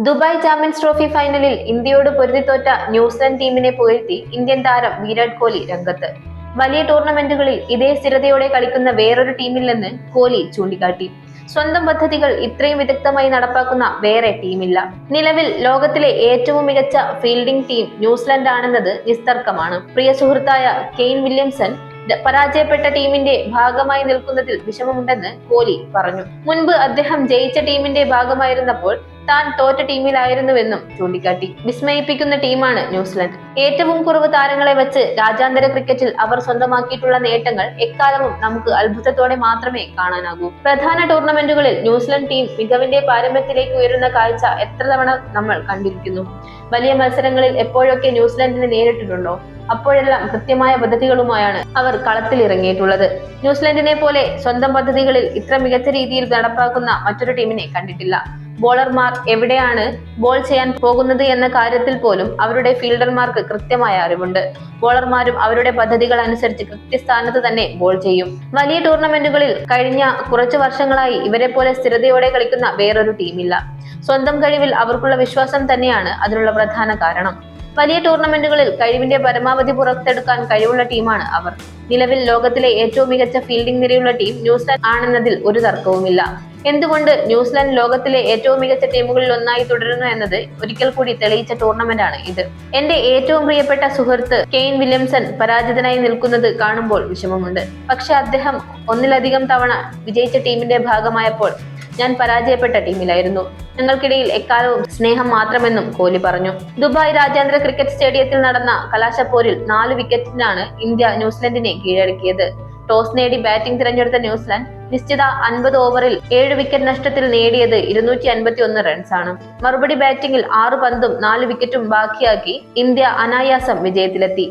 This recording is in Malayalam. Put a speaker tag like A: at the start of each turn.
A: ദുബായ് ചാമ്പ്യൻസ് ട്രോഫി ഫൈനലിൽ ഇന്ത്യയോട് പൊരുതിത്തോറ്റ ന്യൂസിലൻഡ് ടീമിനെ പുകഴ്ത്തി ഇന്ത്യൻ താരം വിരാട് കോഹ്ലി രംഗത്ത്. വലിയ ടൂർണമെന്റുകളിൽ ഇതേ സ്ഥിരതയോടെ കളിക്കുന്ന വേറൊരു ടീമില്ലെന്ന് കോഹ്ലി ചൂണ്ടിക്കാട്ടി. സ്വന്തം പദ്ധതികൾ ഇത്രയും വിദഗ്ധമായി നടപ്പാക്കുന്ന വേറെ ടീമില്ല. നിലവിൽ ലോകത്തിലെ ഏറ്റവും മികച്ച ഫീൽഡിംഗ് ടീം ന്യൂസിലൻഡ് ആണെന്നത് നിസ്തർക്കമാണ്. പ്രിയ സുഹൃത്തായ കെയ്ൻ വില്യംസൺ പരാജയപ്പെട്ട ടീമിന്റെ ഭാഗമായി നിൽക്കുന്നതിൽ വിഷമമുണ്ടെന്ന് കോഹ്ലി പറഞ്ഞു. മുൻപ് അദ്ദേഹം ജയിച്ച ടീമിന്റെ ഭാഗമായിരുന്നപ്പോൾ താൻ തോറ്റ ടീമിലായിരുന്നുവെന്നും ചൂണ്ടിക്കാട്ടി. വിസ്മയിപ്പിക്കുന്ന ടീമാണ് ന്യൂസിലൻഡ്. ഏറ്റവും കുറവ് താരങ്ങളെ വെച്ച് രാജ്യാന്തര ക്രിക്കറ്റിൽ അവർ സ്വന്തമാക്കിയിട്ടുള്ള നേട്ടങ്ങൾ എക്കാലവും നമുക്ക് അത്ഭുതത്തോടെ മാത്രമേ കാണാനാകൂ. പ്രധാന ടൂർണമെന്റുകളിൽ ന്യൂസിലൻഡ് ടീം മികവിന്റെ പാരമ്യത്തിലേക്ക് ഉയരുന്ന കാഴ്ച എത്ര തവണ നമ്മൾ കണ്ടിരിക്കുന്നു. വലിയ മത്സരങ്ങളിൽ എപ്പോഴൊക്കെ ന്യൂസിലൻഡിനെ നേരിട്ടിട്ടുണ്ടോ അപ്പോഴെല്ലാം കൃത്യമായ പദ്ധതികളുമായാണ് അവർ കളത്തിലിറങ്ങിയിട്ടുള്ളത്. ന്യൂസിലൻഡിനെ പോലെ സ്വന്തം പദ്ധതികളിൽ ഇത്ര മികച്ച രീതിയിൽ നടപ്പാക്കുന്ന മറ്റൊരു ടീമിനെ കണ്ടിട്ടില്ല. ബോളർമാർ എവിടെയാണ് ബോൾ ചെയ്യാൻ പോകുന്നത് എന്ന കാര്യത്തിൽ പോലും അവരുടെ ഫീൽഡർമാർക്ക് കൃത്യമായ അറിവുണ്ട്. ബോളർമാരും അവരുടെ പദ്ധതികൾ അനുസരിച്ച് കൃത്യസ്ഥാനത്ത് തന്നെ ബോൾ ചെയ്യും. വലിയ ടൂർണമെന്റുകളിൽ കഴിഞ്ഞ കുറച്ചു വർഷങ്ങളായി ഇവരെ പോലെ സ്ഥിരതയോടെ കളിക്കുന്ന വേറൊരു ടീമില്ല. സ്വന്തം കഴിവിൽ അവർക്കുള്ള വിശ്വാസം തന്നെയാണ് അതിനുള്ള പ്രധാന കാരണം. വലിയ ടൂർണമെന്റുകളിൽ കഴിവിന്റെ പരമാവധി പുറത്തെടുക്കാൻ കഴിവുള്ള ടീമാണ് അവർ. നിലവിൽ ലോകത്തിലെ ഏറ്റവും മികച്ച ഫീൽഡിംഗ് നിരയുള്ള ടീം ന്യൂസിലൻഡ് ആണെന്നതിൽ ഒരു തർക്കവുമില്ല. എന്തുകൊണ്ട് ന്യൂസിലൻഡ് ലോകത്തിലെ ഏറ്റവും മികച്ച ടീമുകളിൽ ഒന്നായി തുടരുന്നു എന്നത് ഒരിക്കൽ കൂടി തെളിയിച്ച ടൂർണമെന്റാണ് ഇത്. എന്റെ ഏറ്റവും പ്രിയപ്പെട്ട സുഹൃത്ത് കെയ്ൻ വില്യംസൺ പരാജിതനായി നിൽക്കുന്നത് കാണുമ്പോൾ വിഷമമുണ്ട്. പക്ഷെ അദ്ദേഹം ഒന്നിലധികം തവണ വിജയിച്ച ടീമിന്റെ ഭാഗമായപ്പോൾ ഞാൻ പരാജയപ്പെട്ട ടീമിലായിരുന്നു. ഞങ്ങൾക്കിടയിൽ എക്കാലവും സ്നേഹം മാത്രമെന്നും കോഹ്ലി പറഞ്ഞു. ദുബായ് രാജ്യാന്തര ക്രിക്കറ്റ് സ്റ്റേഡിയത്തിൽ നടന്ന കലാശപ്പോരിൽ 4 വിക്കറ്റിനാണ് ഇന്ത്യ ന്യൂസിലൻഡിനെ കീഴടക്കിയത്. ടോസ് നേടി ബാറ്റിംഗ് തിരഞ്ഞെടുത്ത ന്യൂസിലൻഡ് നിശ്ചിത 50 ഓവറിൽ 7 വിക്കറ്റ് നഷ്ടത്തിൽ നേടിയത് 251 റൺസാണ്. മറുപടി ബാറ്റിംഗിൽ 6 പന്തും 4 വിക്കറ്റും ബാക്കിയാക്കി ഇന്ത്യ അനായാസം വിജയത്തിലെത്തി.